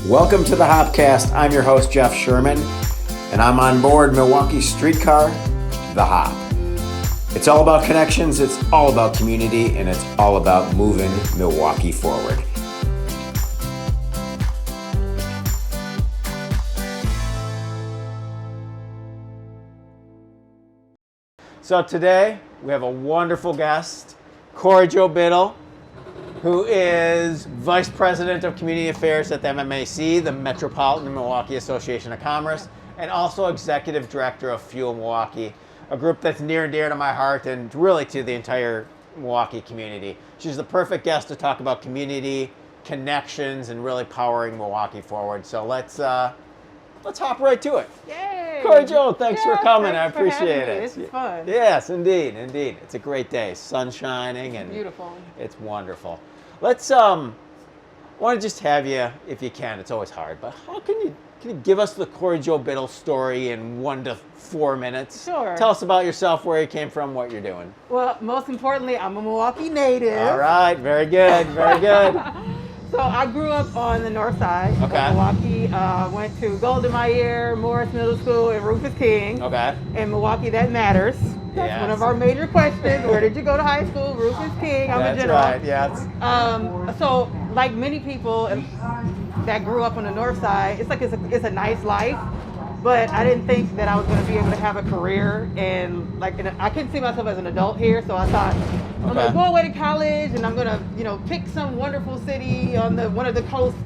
Welcome to the Hopcast. I'm your host, Jeff Sherman, and I'm on board Milwaukee streetcar, the Hop. It's all about connections, it's all about community, and it's all about moving Milwaukee forward. So today, we have a wonderful guest, Corry Biddle, who is Vice President of Community Affairs at the MMAC, the Metropolitan Milwaukee Association of Commerce, and also Executive Director of Fuel Milwaukee, a group that's near and dear to my heart and really to the entire Milwaukee community. She's the perfect guest to talk about community, connections, and really powering Milwaukee forward. So let's hop right to it. Yay! Corry, thanks for coming. Thanks I appreciate it. It's fun. Yes, indeed. It's a great day. Sun shining and beautiful. It's wonderful. Let's want to just have you, if you can. It's always hard, but how can you give us the Corry Biddle story in 1 to 4 minutes? Sure. Tell us about yourself, where you came from, what you're doing. Well, most importantly, I'm a Milwaukee native. All right. Very good. Very good. So I grew up on the north side of Milwaukee. Went to Golden Meyer, Morris Middle School, and Rufus King. Okay. In Milwaukee, that matters. That's one of our major questions. Where did you go to high school? Rufus King. I'm a general. That's right. Yes. So like many people that grew up on the north side, it's a nice life. But I didn't think that I was going to be able to have a career, and I couldn't see myself as an adult here. So I thought I'm going to go away to college, and I'm going to pick some wonderful city on one of the coasts,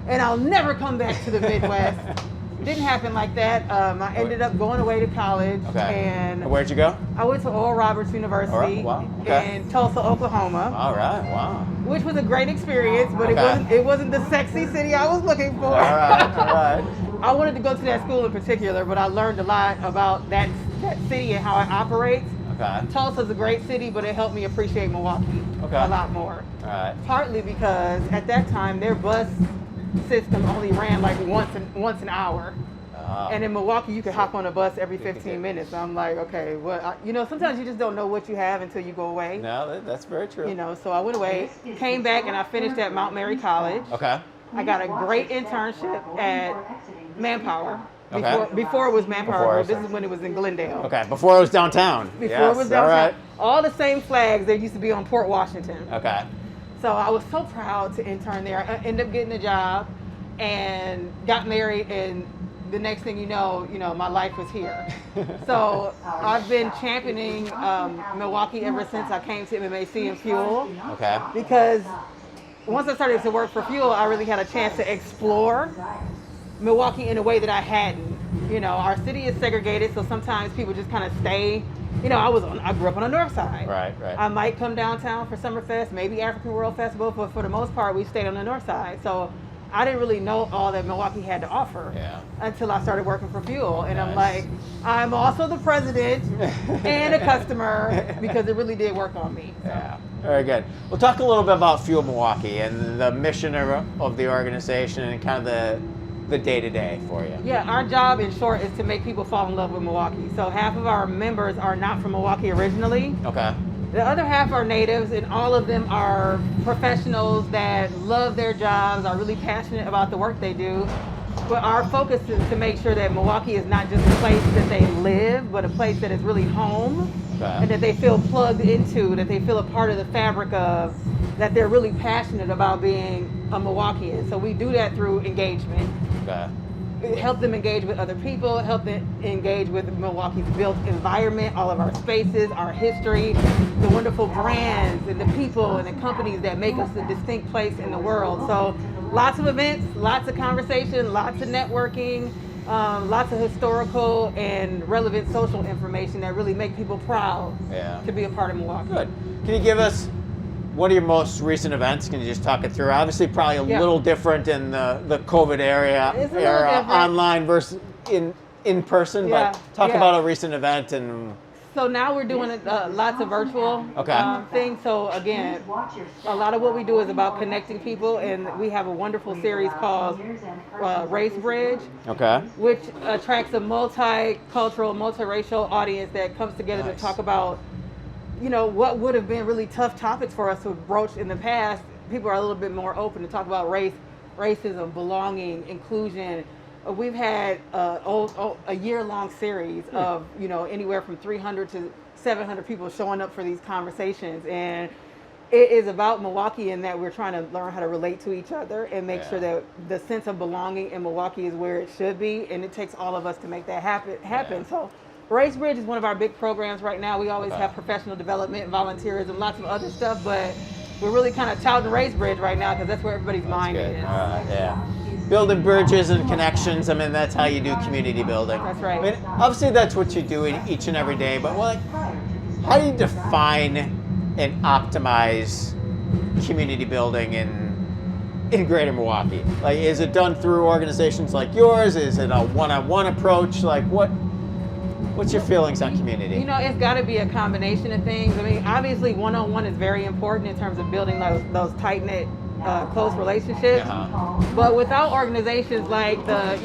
and I'll never come back to the Midwest. Didn't happen like that. I ended up going away to college. And where'd you go? I went to Oral Roberts University in Tulsa, Oklahoma. All right. Wow. Which was a great experience, but it wasn't the sexy city I was looking for. All right. I wanted to go to that school in particular, but I learned a lot about that city and how it operates. Okay. Tulsa's a great city, but it helped me appreciate Milwaukee a lot more. All right. Partly because at that time their bus system only ran like once an hour. And in Milwaukee, you could hop on a bus every 15 minutes. I'm like, okay, well, sometimes you just don't know what you have until you go away. No, that's very true. So I went away, came back, and I finished at Mount Mary College. Okay. I got a great internship at Manpower. Before it was Manpower, this is when it was in Glendale. Okay, before it was downtown. Before it was downtown. All the same flags that used to be on Port Washington. Okay. So I was so proud to intern there. I ended up getting a job and got married, and the next thing you know, my life was here. So I've been championing Milwaukee ever since I came to MMAC and Fuel. Okay. Because once I started to work for Fuel, I really had a chance to explore Milwaukee in a way that I hadn't. Our city is segregated, so sometimes people just kind of stay. I grew up on the north side. Right. I might come downtown for Summerfest, maybe African World Festival, but for the most part, we stayed on the north side. So I didn't really know all that Milwaukee had to offer until I started working for Fuel. And I'm like, I'm also the president and a customer, because it really did work on me. So. Yeah, very good. We'll talk a little bit about Fuel Milwaukee and the mission of the organization and kind of the day-to-day for you. Yeah, our job in short is to make people fall in love with Milwaukee. So half of our members are not from Milwaukee originally. Okay. The other half are natives, and all of them are professionals that love their jobs, are really passionate about the work they do. But our focus is to make sure that Milwaukee is not just a place that they live, but a place that is really home, and that they feel plugged into, that they feel a part of the fabric of, that they're really passionate about being a Milwaukeean. So we do that through engagement. Help them engage with other people, help them engage with Milwaukee's built environment, all of our spaces, our history, the wonderful brands and the people and the companies that make us a distinct place in the world. So lots of events, lots of conversation, lots of networking, lots of historical and relevant social information that really make people proud to be a part of Milwaukee. Good. Can you give us one of your most recent events? Can you just talk it through? Obviously, probably a little different in the COVID era, online versus in person. But talk about a recent event and. So now we're doing lots of virtual things. So again, a lot of what we do is about connecting people, and we have a wonderful series called Race Bridge, which attracts a multicultural, multiracial audience that comes together to talk about what would have been really tough topics for us to broach in the past. People are a little bit more open to talk about race racism, belonging, inclusion. We've had a year-long series of, anywhere from 300 to 700 people showing up for these conversations. And it is about Milwaukee in that we're trying to learn how to relate to each other and make sure that the sense of belonging in Milwaukee is where it should be. And it takes all of us to make that happen. Yeah. So Race Bridge is one of our big programs right now. We always have professional development, volunteerism, lots of other stuff, but we're really kind of touting Race Bridge right now because that's where everybody's mind Good. is. Yeah. Building bridges and connections. I mean, that's how you do community building. That's right. I mean, obviously, that's what you do each and every day. But how do you define and optimize community building in Greater Milwaukee? Like, is it done through organizations like yours? Is it a one-on-one approach? Like, what's your feelings on community? It's got to be a combination of things. I mean, obviously, one-on-one is very important in terms of building those tight-knit, close relationships. But without organizations like the,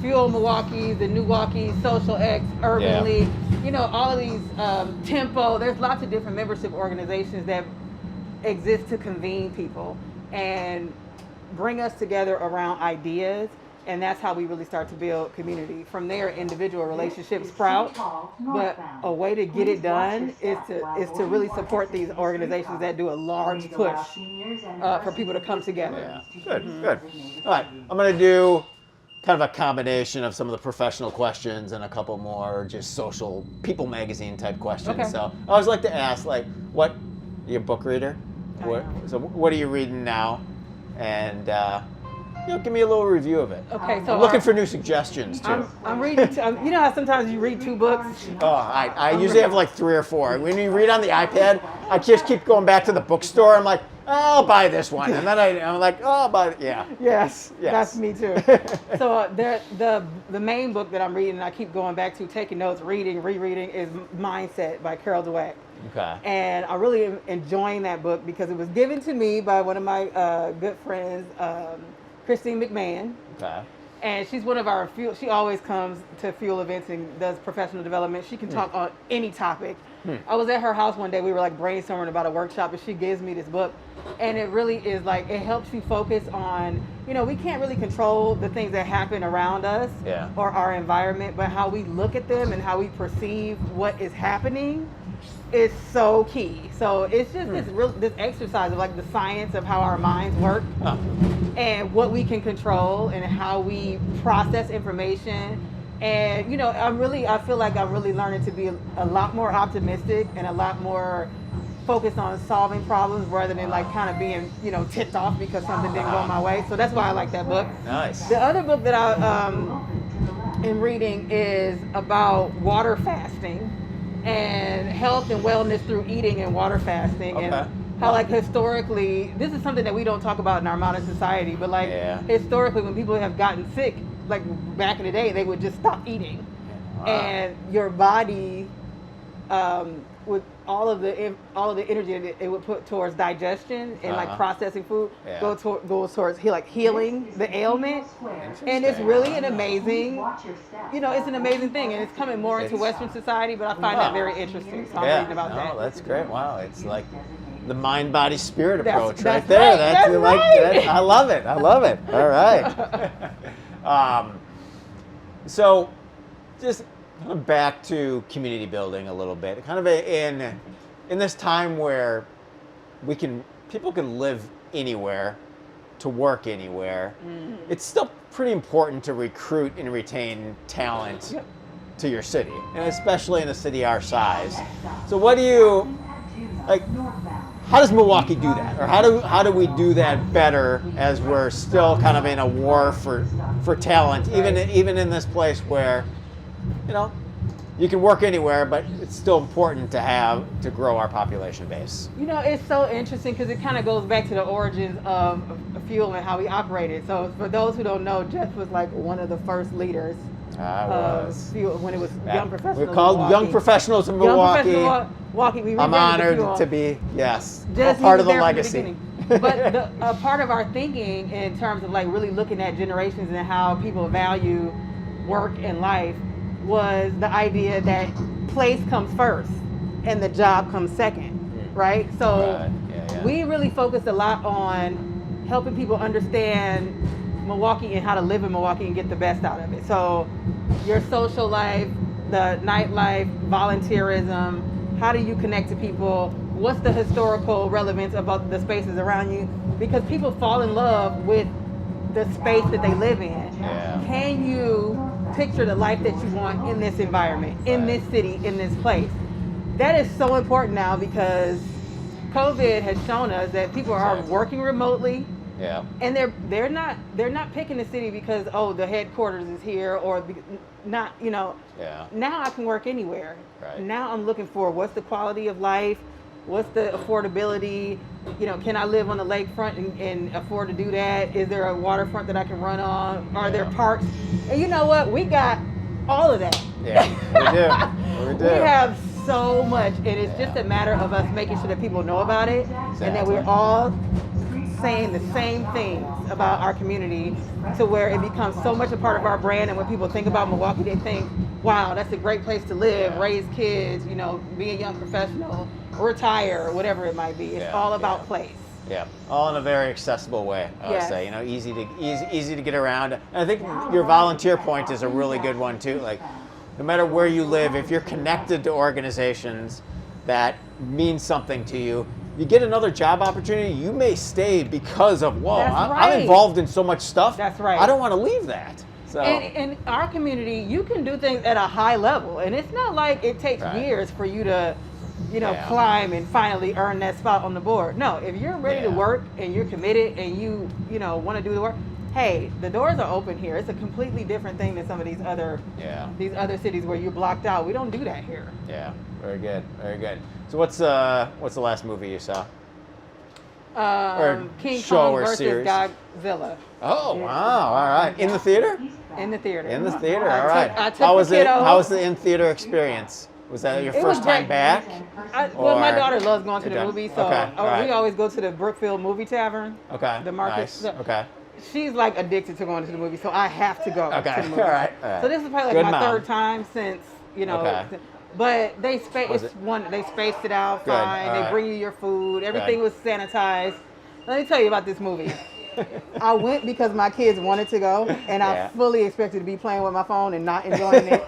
Fuel Milwaukee, the Milwaukee, Social X, Urban League, all of these, Tempo, there's lots of different membership organizations that exist to convene people and bring us together around ideas. And that's how we really start to build community. From there, individual relationships sprout. But a way to get it done is to really support these organizations that do a large push for people to come together. Yeah. Good. All right, I'm going to do kind of a combination of some of the professional questions and a couple more just social People magazine type questions. Okay. So I always like to ask, what, you're a book reader? So what are you reading now? And give me a little review of it. Okay, so I'm looking for new suggestions too. I'm reading. You know how sometimes you read 2 books? Oh, I usually have like 3 or 4. When you read on the iPad, I just keep going back to the bookstore. I'm like, I'll buy this one, and then I'm like, oh, I'll buy it. Yeah. Yes, that's me too. So the main book that I'm reading, and I keep going back to, taking notes, reading, rereading, is Mindset by Carol Dweck. Okay. And I really am enjoying that book because it was given to me by one of my good friends, Christine McMahon. Okay. And she's one of our Fuel. She always comes to Fuel events and does professional development. She can talk on any topic. I was at her house one day. We were like brainstorming about a workshop, and she gives me this book. And it really is like, it helps you focus on, we can't really control the things that happen around us or our environment, but how we look at them and how we perceive what is happening is so key. So it's just this exercise of like the science of how our minds work and what we can control and how we process information. And I feel like I'm really learning to be a lot more optimistic and a lot more focused on solving problems rather than like kind of being ticked off because something didn't go my way. So that's why I like that book. Nice. The other book that I am reading is about water fasting and health and wellness through eating and water fasting. And how like historically, this is something that we don't talk about in our modern society, but like historically when people have gotten sick, like back in the day, they would just stop eating. And your body, with all of the energy that it would put towards digestion and like processing food, goes towards healing the ailment. And it's really an amazing, it's an amazing thing. And it's coming more into Western society, but I find that very interesting. So I'm reading about that. Oh, that's great. Wow, it's like the mind, body, spirit approach that's right there. right, That's that's like right. I love it. All right. So just kind of back to community building a little bit. Kind of in this time where people can live anywhere, to work anywhere. It's still pretty important to recruit and retain talent to your city, and especially in a city our size. So what do you like? How does Milwaukee do that, or how do we do that better as we're still kind of in a war for talent, even in this place where, you can work anywhere, but it's still important to grow our population base. It's so interesting because it kind of goes back to the origins of Fuel and how we operated. So for those who don't know, Jeff was like one of the first leaders of Fuel when it was Young Professionals. We're called Young Professionals in Milwaukee. I'm honored to be, part of the legacy. But a part of our thinking in terms of like really looking at generations and how people value work and life was the idea that place comes first and the job comes second, right? So we really focused a lot on helping people understand Milwaukee and how to live in Milwaukee and get the best out of it. So your social life, the nightlife, volunteerism, how do you connect to people? What's the historical relevance about the spaces around you? Because people fall in love with the space that they live in. Yeah. Can you picture the life that you want in this environment, in this city, in this place? That is so important now because COVID has shown us that people are working remotely. Yeah. And they're not picking the city because the headquarters is here or not, Yeah. Now I can work anywhere. Right. Now I'm looking for what's the quality of life, what's the affordability, can I live on the lakefront and afford to do that? Is there a waterfront that I can run on? Are there parks? And you know what? We got all of that. Yeah, we do. We have so much, and it's just a matter of us making sure that people know about it and that we're all saying the same things about our community to where it becomes so much a part of our brand. And when people think about Milwaukee, they think, wow, that's a great place to live, raise kids, be a young professional, retire, whatever it might be. It's all about place. Yeah, all in a very accessible way, I would say. Easy to get around. And I think your volunteer point is a really good one too. Like, no matter where you live, if you're connected to organizations that mean something to you, you get another job opportunity, you may stay because of, I'm involved in so much stuff. That's right. I don't want to leave that. So. And in our community, you can do things at a high level, and it's not like it takes years for you to, climb and finally earn that spot on the board. No, if you're ready to work and you're committed and you want to do the work, hey, the doors are open here. It's a completely different thing than some of these other cities where you're blocked out. We don't do that here. Yeah, very good, very good. So what's the last movie you saw? King show Kong or versus series? Godzilla. Oh, wow, all right. In the theater? In the theater. In the theater, all right. I took How was the it? kiddos. How was the in-theater experience? Was that your first time back? Well, my daughter loves going to the Okay. movies, so Okay, all right. we always go to the Brookfield Movie Tavern. Okay, The Marcus. nice. Okay. She's like addicted to going to the movies, so I have to go Okay, to the movies. all right. So this is probably like Good my mom. third time since, Okay. But they Was it- they spaced it out Good, fine. all They right. bring you your food. Everything was sanitized. Let me tell you about this movie. I went because my kids wanted to go, and I fully expected to be playing with my phone and not enjoying it.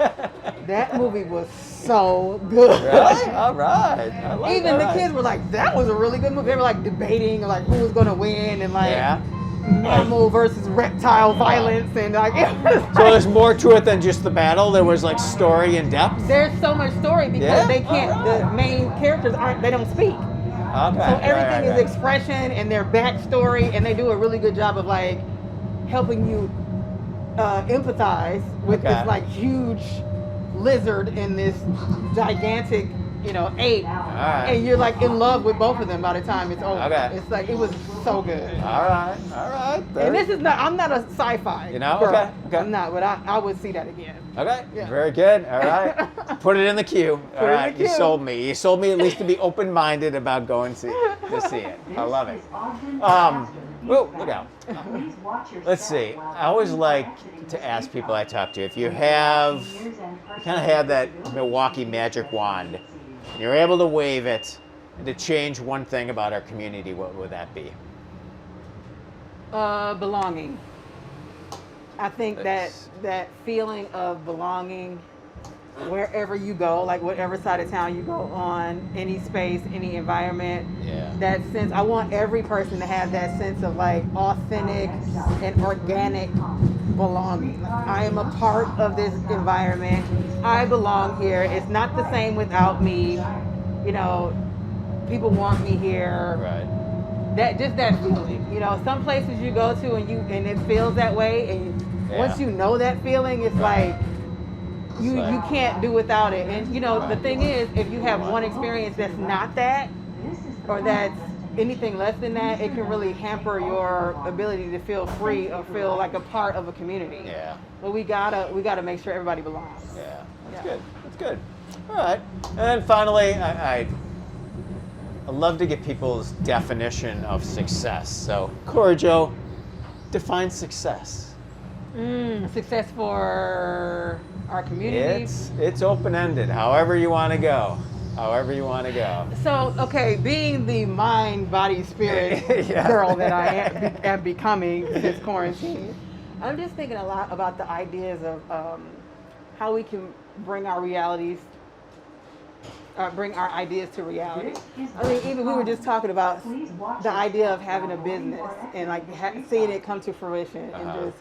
That movie was so good. Really? All right. I like Even the that. kids were like, that was a really good movie. They were like debating like who was gonna win and like mammal versus reptile violence and like it was So like, there's more to it than just the battle. There was like story and depth. there's so much story because they can't the main characters they don't speak. Okay. So everything is expression and their backstory, and they do a really good job of like helping you empathize with this like huge lizard and this gigantic, ape, and you're like in love with both of them by the time it's over. Okay. It's like it was so good. All right. And this is I'm not a sci-fi. Girl. Okay. I'm not, but I would see that again. Okay. Yeah. Very good. All right. Put it in the queue. All it in right. the You queue. sold me. You sold me at least to be open-minded about going to see it. I love it. Whoa, look out. Let's see. I always like to ask people I talk to if you kind of have that Milwaukee magic wand, and you're able to wave it and to change one thing about our community, what would that be? Belonging. I think that feeling of belonging wherever you go, like whatever side of town you go on, any space, any environment, that sense, I want every person to have that sense of like authentic and organic belonging. I am a part of this environment. I belong here. It's not the same without me. People want me here. Right. That feeling. Some places you go to and it feels that way, and once you know that feeling, it's like you can't do without it. And the thing is, if you have one experience that's not that, or that's anything less than that, it can really hamper your ability to feel free or feel like a part of a community. Yeah. But we gotta make sure everybody belongs. Yeah. That's good. That's good. All right. And then finally, I love to get people's definition of success. So, Corry Joe, define success. Success for our community. It's open-ended, however you want to go. however you want to go. So, okay, being the mind, body, spirit Yeah. girl that I am becoming since quarantine, I'm just thinking a lot about the ideas of how we can bring our realities, bring our ideas to reality. I mean, even we were just talking about the idea of having a business and like seeing it come to fruition, and just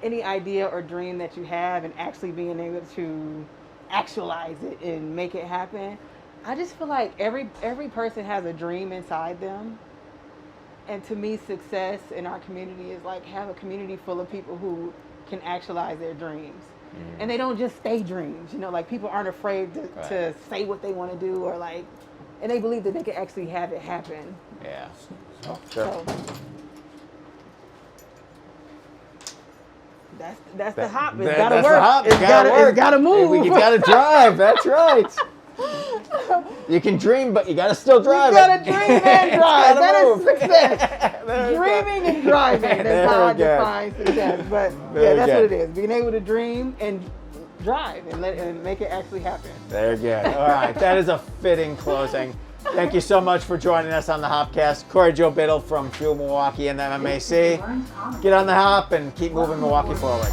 any idea or dream that you have and actually being able to actualize it and make it happen. I just feel like every person has a dream inside them. And to me, success in our community is like have a community full of people who can actualize their dreams. And they don't just stay dreams, you know, like people aren't afraid to say what they want to do, or like, and they believe that they can actually have it happen. Yeah. Sure. So that's the hop. It's gotta That's work. the hop. It's gotta move. You gotta drive. That's right. You can dream, but you gotta still drive. You gotta dream and drive. That is move. success. Dreaming and driving. That's how I define success. But yeah, that's what it is. Being able to dream and drive and make it actually happen. There you go. All right, that is a fitting closing. Thank you so much for joining us on the Hopcast. Corry Joe Biddle from Fuel Milwaukee and the MMAC. Get on the hop and keep moving Milwaukee forward.